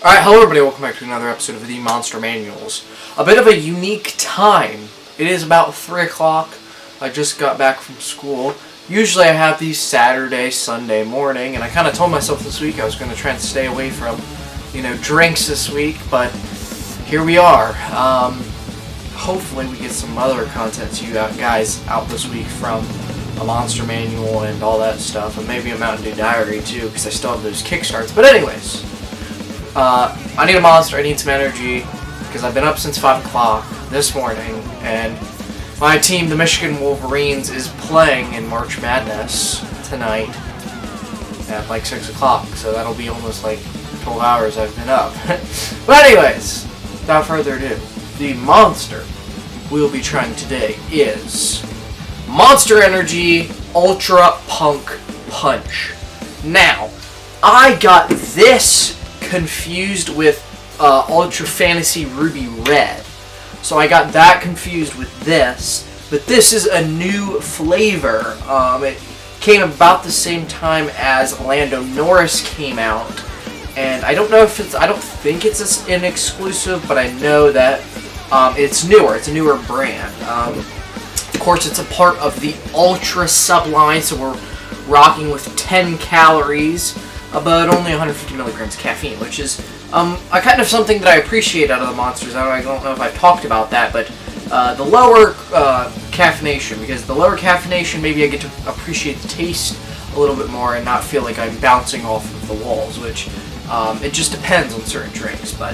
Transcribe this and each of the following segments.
Alright, hello everybody, welcome back to another episode of the Monster Manuals. A bit of a unique time. It is about 3 o'clock. I just got back from school. Usually I have these Saturday, Sunday morning, and I kind of told myself this week I was going to try and stay away from, drinks this week, but here we are. Hopefully we get some other content to you guys out this week from a Monster Manual and all that stuff, and maybe a Mountain Dew Diary too, because I still have those kickstarts. But anyways, I need a monster, I need some energy, because I've been up since 5 o'clock this morning, and my team, the Michigan Wolverines, is playing in March Madness tonight at like 6 o'clock, so that'll be almost like 12 hours I've been up. But anyways, without further ado, the monster we'll be trying today is Monster Energy Ultra Punk Punch. Now, I got this confused with Ultra Fantasy Ruby Red. So I got that confused with this, but this is a new flavor. It came about the same time as Lando Norris came out, and I don't know if it's, I don't think it's an exclusive, but I know that it's newer. It's a newer brand. Of course, it's a part of the Ultra Subline, so we're rocking with 10 calories. But only 150 milligrams of caffeine, which is a kind of something that I appreciate out of the monsters. I don't know if I've talked about that, but the lower caffeination, because the lower caffeination, maybe I get to appreciate the taste a little bit more and not feel like I'm bouncing off of the walls, which it just depends on certain drinks. But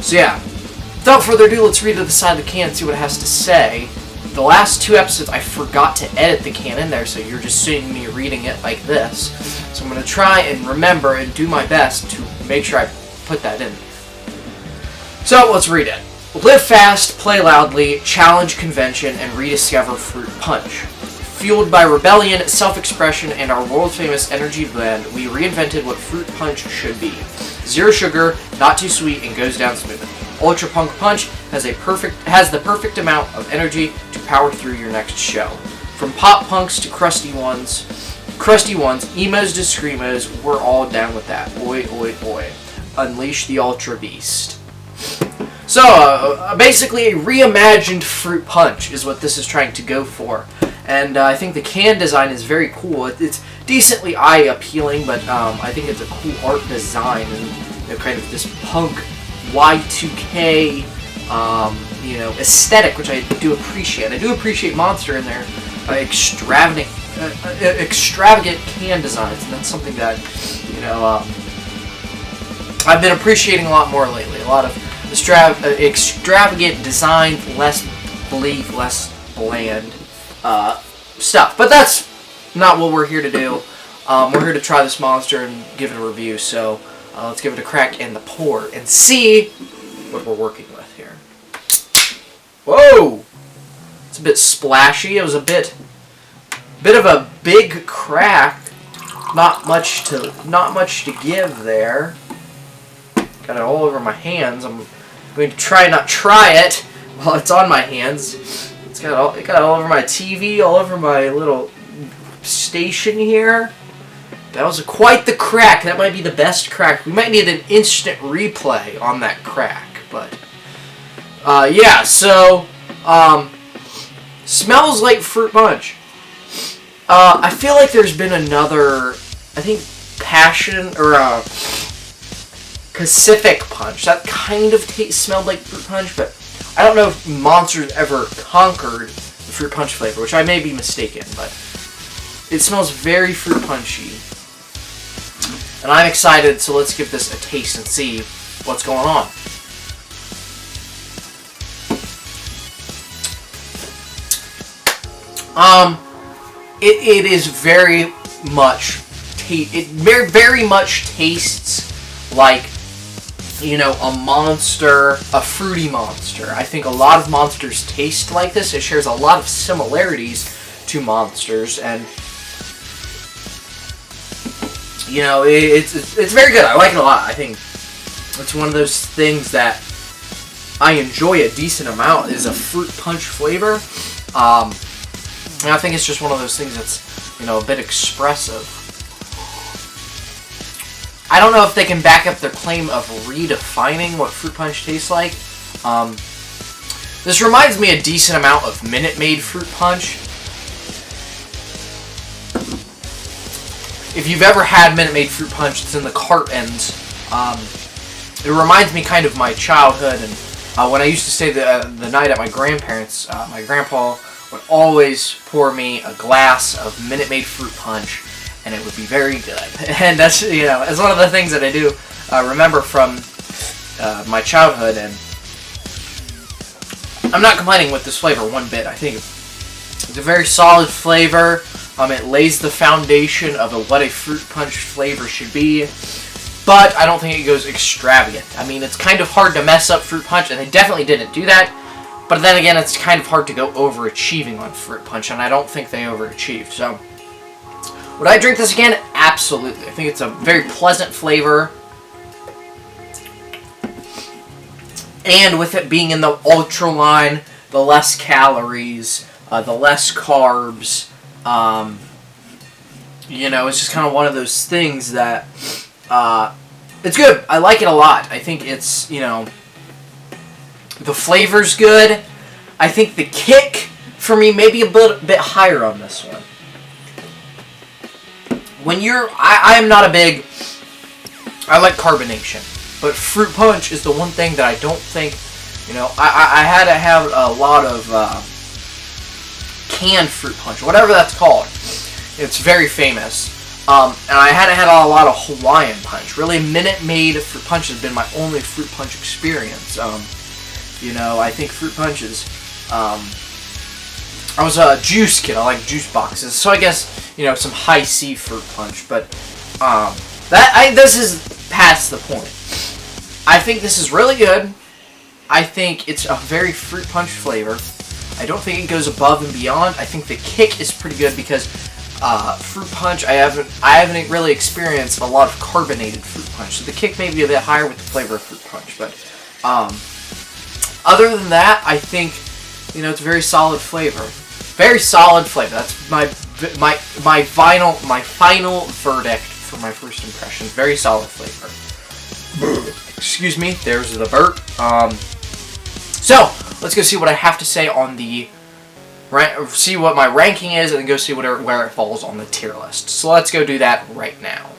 so yeah, without further ado, let's read to the side of the can and see what it has to say. The last 2 episodes, I forgot to edit the can in there, so you're just seeing me reading it like this. So I'm going to try and remember and do my best to make sure I put that in. So let's read it. Live fast, play loudly, challenge convention, and rediscover Fruit Punch. Fueled by rebellion, self-expression, and our world-famous energy blend, we reinvented what Fruit Punch should be. Zero sugar, not too sweet, and goes down smooth. Ultra Punk Punch has the perfect amount of energy to power through your next show. From pop punks to crusty ones, emos to screamos, we're all down with that. Oi, oi, oi. Unleash the Ultra Beast. So, basically a reimagined Fruit Punch is what this is trying to go for. And I think the can design is very cool. It's decently eye-appealing, but I think it's a cool art design and kind of this punk Y2K, aesthetic, which I do appreciate. I do appreciate Monster in their extravagant can designs, and that's something that, I've been appreciating a lot more lately. A lot of extravagant design, less bleak, less bland stuff. But that's not what we're here to do. We're here to try this monster and give it a review, so let's give it a crack and the pour and see what we're working with here. Whoa! It's a bit splashy. It was a bit of a big crack. Not much to give there. Got it all over my hands. I'm going to try not try it while it's on my hands. It got all over my TV, all over my little station here. That was quite the crack. That might be the best crack. We might need an instant replay on that crack. But, yeah, so, smells like Fruit Punch. I feel like there's been another, I think, Passion, or, Pacific Punch. That kind of smelled like Fruit Punch, but I don't know if Monster's ever conquered the Fruit Punch flavor, which I may be mistaken, but it smells very Fruit Punchy. And I'm excited, so let's give this a taste and see what's going on. It is very much very much tastes like, you know, a Monster, a fruity Monster. I think a lot of Monsters taste like this. It shares a lot of similarities to Monsters, and you know, it's very good. I like it a lot. I think it's one of those things that I enjoy a decent amount, is a fruit punch flavor. And I think it's just one of those things that's, you know, a bit expressive. I don't know if they can back up their claim of redefining what fruit punch tastes like. This reminds me a decent amount of Minute Maid fruit punch. If you've ever had Minute Maid fruit punch, it's in the cartons. It reminds me kind of my childhood, and when I used to stay the night at my grandparents', my grandpa would always pour me a glass of Minute Maid fruit punch, and it would be very good. And that's, you know, it's one of the things that I do remember from my childhood, and I'm not complaining with this flavor one bit. I think it's a very solid flavor. It lays the foundation of what a fruit punch flavor should be, but I don't think it goes extravagant. I mean, it's kind of hard to mess up fruit punch, and they definitely didn't do that. But then again, it's kind of hard to go overachieving on fruit punch, and I don't think they overachieved. So, would I drink this again? Absolutely. I think it's a very pleasant flavor. And with it being in the Ultra line, the less calories, the less carbs, you know, it's just kind of one of those things that, it's good. I like it a lot. I think it's, you know, the flavor's good. I think the kick, for me, maybe a bit higher on this one. When you're, I am not a big, I like carbonation, but fruit punch is the one thing that I don't think, you know, I had to have a lot of canned fruit punch, whatever that's called. It's very famous. And I hadn't had a lot of Hawaiian punch. Really, Minute Maid fruit punch has been my only fruit punch experience. You know, I think fruit punch is, I was a juice kid. I like juice boxes. So I guess, you know, some high C fruit punch. But, this is past the point. I think this is really good. I think it's a very fruit punch flavor. I don't think it goes above and beyond. I think the kick is pretty good because fruit punch, I haven't really experienced a lot of carbonated fruit punch. So the kick may be a bit higher with the flavor of fruit punch, but other than that, I think, you know, it's a very solid flavor. Very solid flavor. That's my final verdict for my first impression. Very solid flavor. Excuse me. There's the burp. So let's go see what I have to say on the. See what my ranking is, and then go see where it falls on the tier list. So let's go do that right now.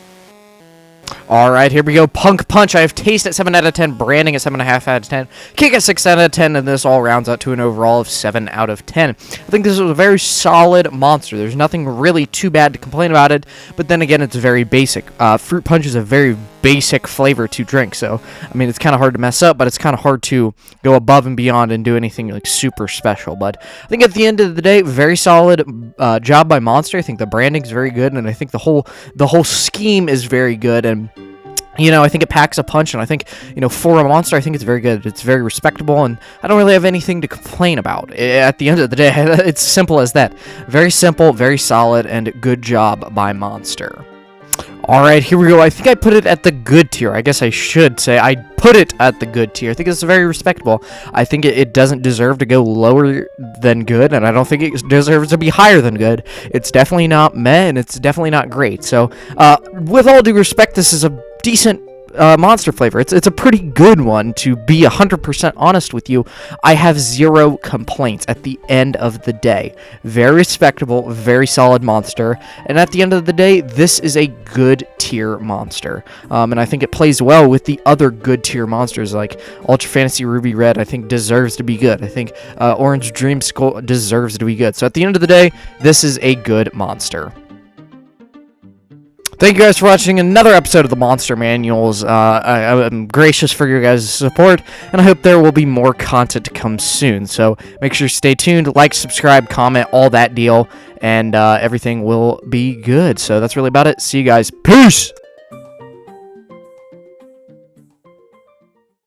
Alright, here we go. Punk Punch. I have Taste at 7 out of 10, Branding at 7.5 out of 10, Kick at 6 out of 10, and this all rounds out to an overall of 7 out of 10. I think this is a very solid monster. There's nothing really too bad to complain about it, but then again, it's very basic. Fruit Punch is a very basic flavor to drink, so, I mean, it's kind of hard to mess up, but it's kind of hard to go above and beyond and do anything, like, super special. But I think at the end of the day, very solid job by Monster. I think the branding's very good, and I think the whole scheme is very good, and you know, I think it packs a punch, and I think, you know, for a Monster, I think it's very good. It's very respectable, and I don't really have anything to complain about. At the end of the day, it's simple as that. Very simple, very solid, and good job by Monster. Alright, here we go. I think I put it at the good tier. I guess I should say I put it at the good tier. I think it's very respectable. I think it doesn't deserve to go lower than good, and I don't think it deserves to be higher than good. It's definitely not meh, and it's definitely not great. So, with all due respect, this is a decent monster flavor. It's a pretty good one, to be 100% honest with you. I have zero complaints at the end of the day. Very respectable, very solid monster, and at the end of the day, this is a good tier monster. And I think it plays well with the other good tier monsters, like Ultra Fantasy Ruby Red. I think deserves to be good. I think Orange Dream Skull deserves to be good. So at the end of the day, this is a good monster. Thank you guys for watching another episode of the Monster Manuals. I'm gracious for your guys' support, and I hope there will be more content to come soon. So make sure to stay tuned, like, subscribe, comment, all that deal, and everything will be good. So that's really about it. See you guys. Peace!